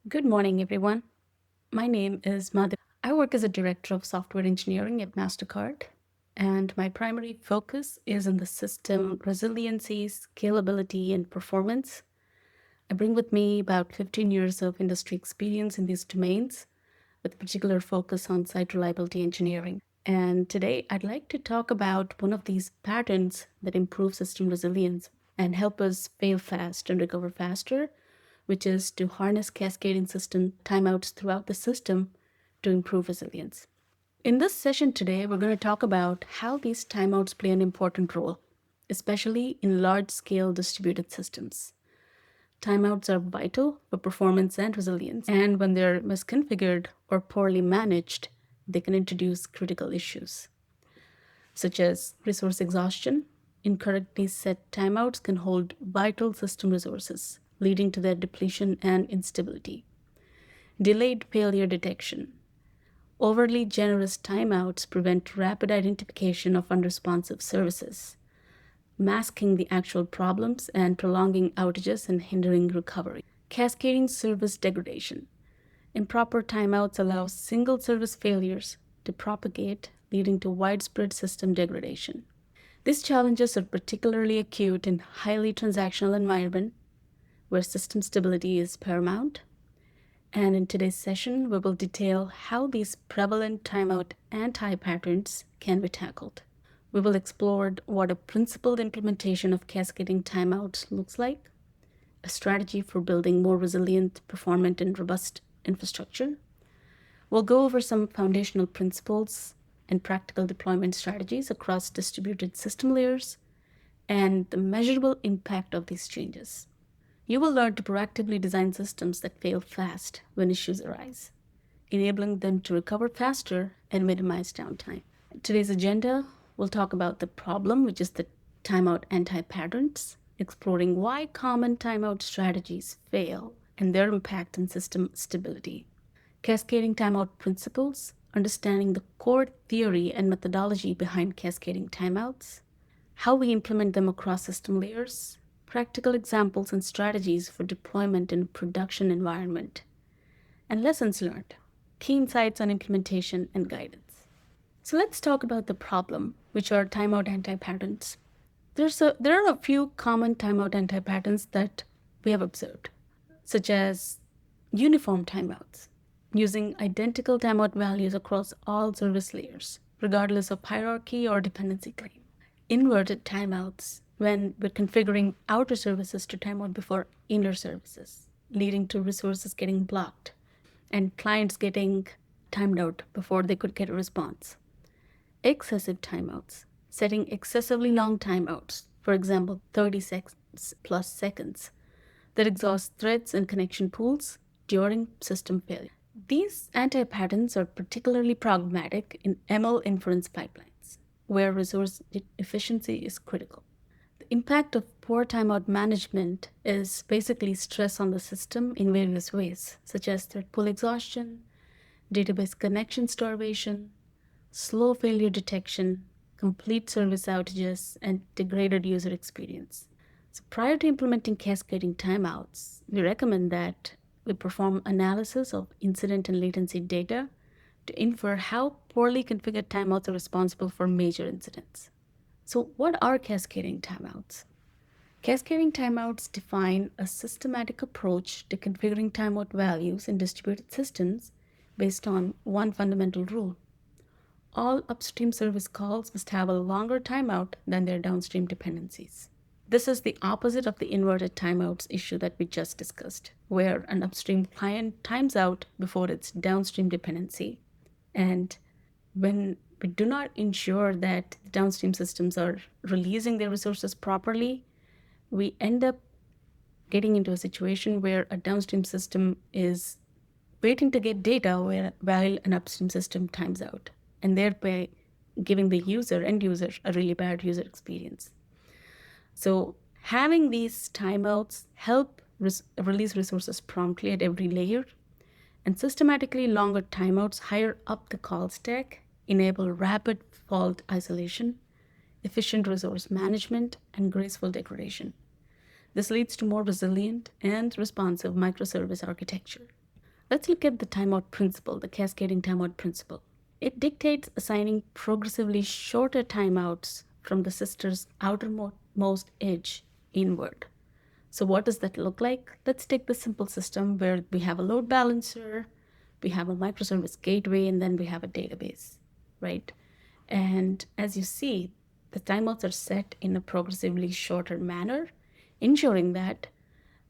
Good morning, everyone. My name is Madhavi. I work as a director of software engineering at MasterCard, and my primary focus is in the system resiliency, scalability, and performance. I bring with me about 15 years of industry experience in these domains, with particular focus on site reliability engineering. And today, I'd like to talk about one of these patterns that improve system resilience and help us fail fast and recover faster, which is to harness cascading system timeouts throughout the system to improve resilience. In this session today, we're going to talk about how these timeouts play an important role, especially in large scale distributed systems. Timeouts are vital for performance and resilience, and when they're misconfigured or poorly managed, they can introduce critical issues, such as resource exhaustion. Incorrectly set timeouts can hold vital system resources, leading to their depletion and instability. Delayed failure detection. Overly generous timeouts prevent rapid identification of unresponsive services, masking the actual problems and prolonging outages and hindering recovery. Cascading service degradation. Improper timeouts allow single service failures to propagate, leading to widespread system degradation. These challenges are particularly acute in highly transactional environment where system stability is paramount. And in today's session, we will detail how these prevalent timeout anti-patterns can be tackled. We will explore what a principled implementation of cascading timeouts looks like, a strategy for building more resilient, performant, and robust infrastructure. We'll go over some foundational principles and practical deployment strategies across distributed system layers and the measurable impact of these changes. You will learn to proactively design systems that fail fast when issues arise, enabling them to recover faster and minimize downtime. Today's agenda, we'll talk about the problem, which is the timeout anti-patterns, exploring why common timeout strategies fail and their impact on system stability. Cascading timeout principles, understanding the core theory and methodology behind cascading timeouts, how we implement them across system layers, practical examples and strategies for deployment in a production environment, and lessons learned, key insights on implementation and guidance. So let's talk about the problem, which are timeout anti-patterns. There are a few common timeout anti-patterns that we have observed, such as uniform timeouts, using identical timeout values across all service layers, regardless of hierarchy or dependency claim. Inverted timeouts, when we're configuring outer services to timeout before inner services, leading to resources getting blocked and clients getting timed out before they could get a response. Excessive timeouts, setting excessively long timeouts, for example, 30 seconds plus seconds, that exhaust threads and connection pools during system failure. These anti-patterns are particularly problematic in ML inference pipelines, where resource efficiency is critical. The impact of poor timeout management is basically stress on the system in various ways, such as thread pool exhaustion, database connection starvation, slow failure detection, complete service outages, and degraded user experience. So prior to implementing cascading timeouts, we recommend that we perform analysis of incident and latency data to infer how poorly configured timeouts are responsible for major incidents. So what are cascading timeouts? Cascading timeouts define a systematic approach to configuring timeout values in distributed systems based on one fundamental rule. All upstream service calls must have a longer timeout than their downstream dependencies. This is the opposite of the inverted timeouts issue that we just discussed, where an upstream client times out before its downstream dependency. And when we do not ensure that the downstream systems are releasing their resources properly, we end up getting into a situation where a downstream system is waiting to get data while an upstream system times out, and thereby giving the end user, a really bad user experience. So having these timeouts help release resources promptly at every layer, and systematically longer timeouts higher up the call stack enable rapid fault isolation, efficient resource management, and graceful degradation. This leads to more resilient and responsive microservice architecture. Let's look at the timeout principle, the cascading timeout principle. It dictates assigning progressively shorter timeouts from the system's outermost edge inward. So, what does that look like? Let's take the simple system where we have a load balancer, we have a microservice gateway, and then we have a database, right? And as you see, the timeouts are set in a progressively shorter manner, ensuring that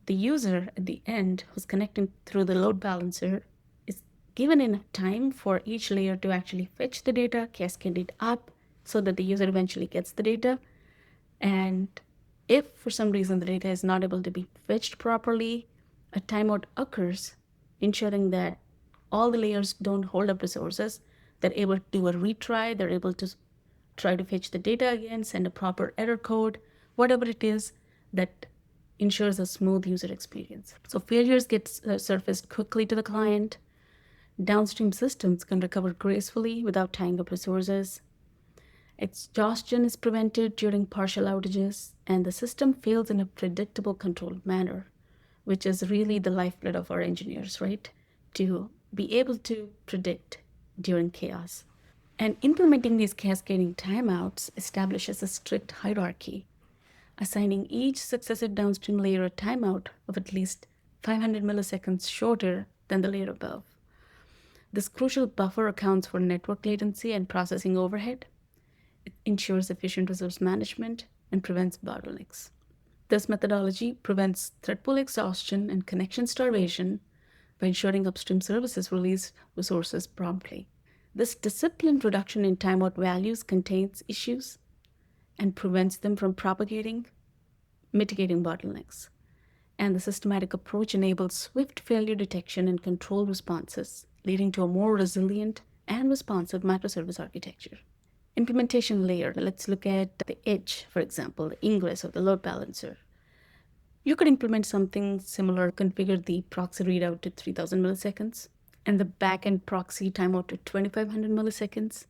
the user at the end who's connecting through the load balancer is given enough time for each layer to actually fetch the data, cascade it up so that the user eventually gets the data. And if for some reason the data is not able to be fetched properly, a timeout occurs, ensuring that all the layers don't hold up resources. They're able to do a retry, they're able to try to fetch the data again, send a proper error code, whatever it is that ensures a smooth user experience. So failures get surfaced quickly to the client. Downstream systems can recover gracefully without tying up resources. Exhaustion is prevented during partial outages, and the system fails in a predictable, controlled manner, which is really the lifeblood of our engineers, right? To be able to predict during chaos. And implementing these cascading timeouts establishes a strict hierarchy, assigning each successive downstream layer a timeout of at least 500 milliseconds shorter than the layer above. This crucial buffer accounts for network latency and processing overhead. It ensures efficient resource management and prevents bottlenecks. This methodology prevents thread pool exhaustion and connection starvation by ensuring upstream services release resources promptly. This disciplined reduction in timeout values contains issues and prevents them from propagating, mitigating bottlenecks. And the systematic approach enables swift failure detection and control responses, leading to a more resilient and responsive microservice architecture. Implementation layer. Let's look at the edge, for example, the ingress or the load balancer. You could implement something similar, configure the proxy readout to 3000 milliseconds and the backend proxy timeout to 2500 milliseconds.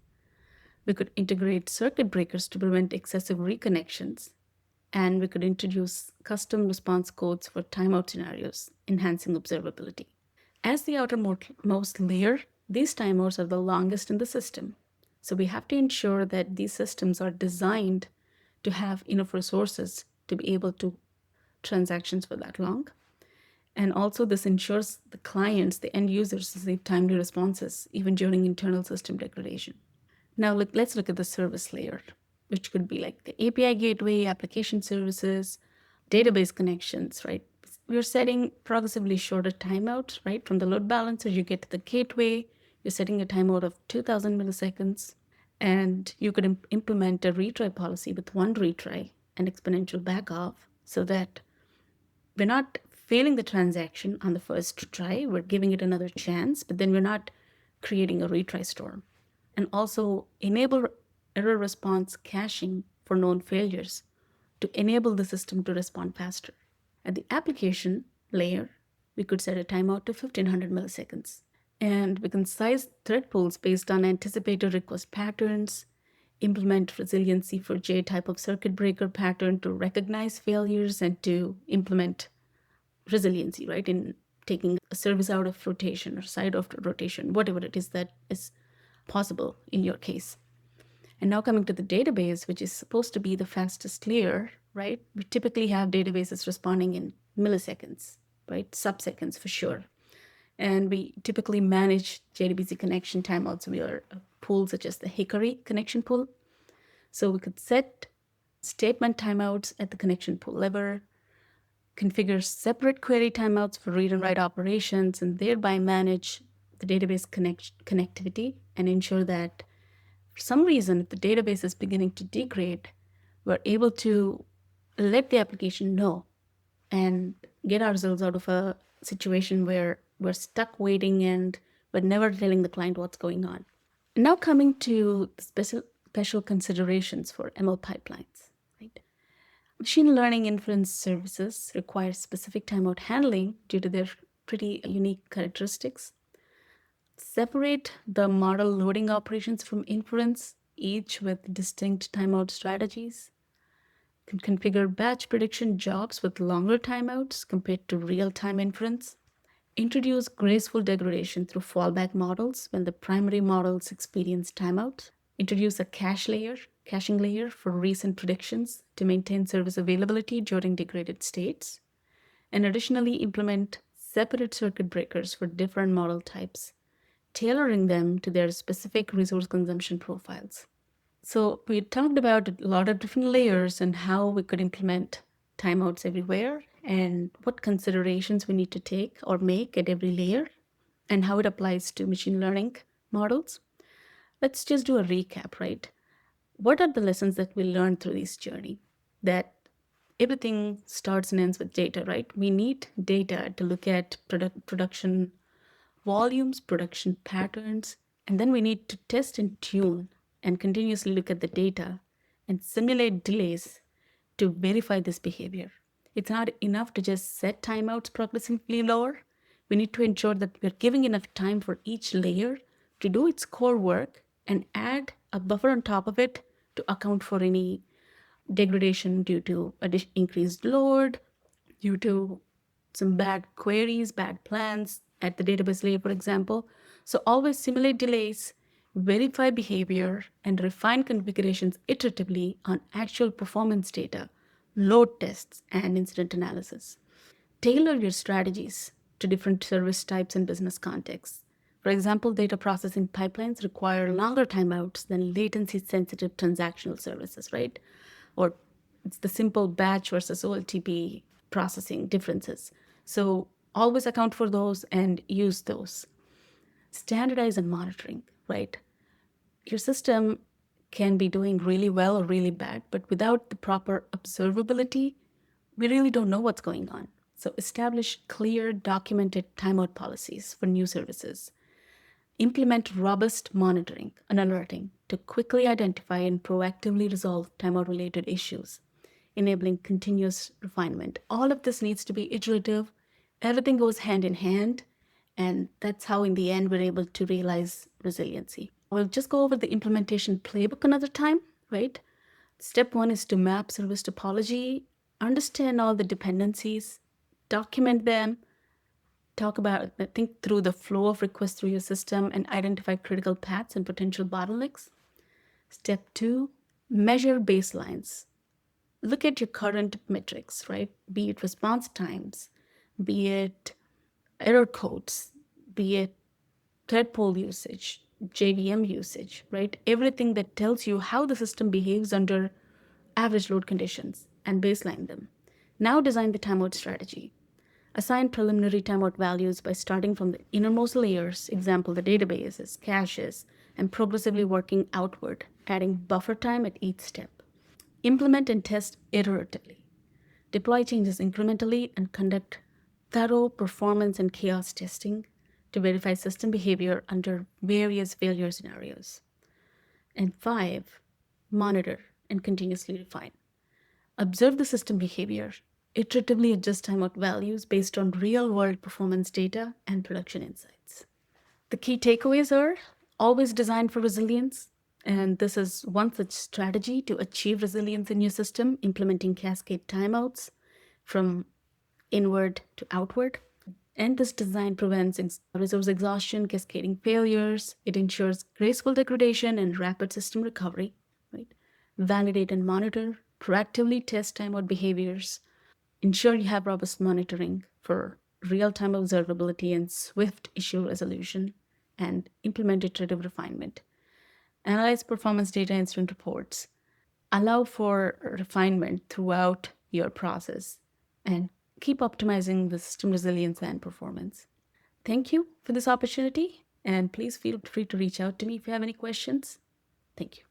We could integrate circuit breakers to prevent excessive reconnections, and we could introduce custom response codes for timeout scenarios, enhancing observability. As the outermost layer, these timeouts are the longest in the system. So we have to ensure that these systems are designed to have enough resources to be able to transactions for that long. And also this ensures the clients, the end users, receive timely responses, even during internal system degradation. Now let's look at the service layer, which could be like the API gateway, application services, database connections, right? We're setting progressively shorter timeouts, right? From the load balancer, you get to the gateway, you're setting a timeout of 2000 milliseconds, and you could implement a retry policy with one retry and exponential backoff so that we're not failing the transaction on the first try, we're giving it another chance, but then we're not creating a retry storm. And also enable error response caching for known failures to enable the system to respond faster. At the application layer, we could set a timeout to 1500 milliseconds. And we can size thread pools based on anticipated request patterns, implement resiliency for J type of circuit breaker pattern to recognize failures and to implement resiliency, right, in taking a service out of rotation or side of rotation, whatever it is that is possible in your case. And now coming to the database, which is supposed to be the fastest layer, right? We typically have databases responding in milliseconds, right? Sub-seconds for sure. And we typically manage JDBC connection timeouts via a pool such as the Hickory connection pool. So we could set statement timeouts at the connection pool level, configure separate query timeouts for read and write operations, and thereby manage the database connectivity and ensure that for some reason, if the database is beginning to degrade, we're able to let the application know and get ourselves out of a situation where we're stuck waiting and we're never telling the client what's going on. Now coming to the special considerations for ML pipelines. Right? Machine learning inference services require specific timeout handling due to their pretty unique characteristics. Separate the model loading operations from inference, each with distinct timeout strategies. Can configure batch prediction jobs with longer timeouts compared to real-time inference. Introduce graceful degradation through fallback models when the primary models experience timeout. Introduce a caching layer for recent predictions to maintain service availability during degraded states. And additionally, implement separate circuit breakers for different model types, tailoring them to their specific resource consumption profiles. So we talked about a lot of different layers and how we could implement timeouts everywhere and what considerations we need to take or make at every layer and how it applies to machine learning models. Let's just do a recap, right? What are the lessons that we learned through this journey? That everything starts and ends with data, right? We need data to look at production volumes, production patterns, and then we need to test and tune and continuously look at the data and simulate delays to verify this behavior. It's not enough to just set timeouts progressively lower. We need to ensure that we're giving enough time for each layer to do its core work and add a buffer on top of it to account for any degradation due to increased load, due to some bad queries, bad plans at the database layer, for example. So always simulate delays, verify behavior, and refine configurations iteratively on actual performance data, load tests, and incident analysis. Tailor your strategies to different service types and business contexts. For example, data processing pipelines require longer timeouts than latency sensitive transactional services, right? Or it's the simple batch versus OLTP processing differences. So always account for those and use those. Standardize and monitoring, right? Your system can be doing really well or really bad, but without the proper observability, we really don't know what's going on. So establish clear, documented timeout policies for new services. Implement robust monitoring and alerting to quickly identify and proactively resolve timeout related issues, enabling continuous refinement. All of this needs to be iterative. Everything goes hand in hand. And that's how, in the end, we're able to realize resiliency. We'll just go over the implementation playbook another time, right? Step one is to map service topology, understand all the dependencies, document them, think through the flow of requests through your system, and identify critical paths and potential bottlenecks. Step two, measure baselines. Look at your current metrics, right? Be it response times, be it error codes, be it thread pool usage, JVM usage, right? Everything that tells you how the system behaves under average load conditions and baseline them. Now design the timeout strategy. Assign preliminary timeout values by starting from the innermost layers, example the databases, caches, and progressively working outward, adding buffer time at each step. Implement and test iteratively. Deploy changes incrementally and conduct thorough performance and chaos testing to verify system behavior under various failure scenarios. And 5, monitor and continuously refine. Observe the system behavior, iteratively adjust timeout values based on real-world performance data and production insights. The key takeaways are always design for resilience, and this is one such strategy to achieve resilience in your system, implementing cascade timeouts from inward to outward. And this design prevents resource exhaustion, cascading failures. It ensures graceful degradation and rapid system recovery. Right? Validate and monitor, proactively test timeout behaviors. Ensure you have robust monitoring for real-time observability and swift issue resolution, and implement iterative refinement. Analyze performance data incident reports. Allow for refinement throughout your process and keep optimizing the system resilience and performance. Thank you for this opportunity, and please feel free to reach out to me if you have any questions. Thank you.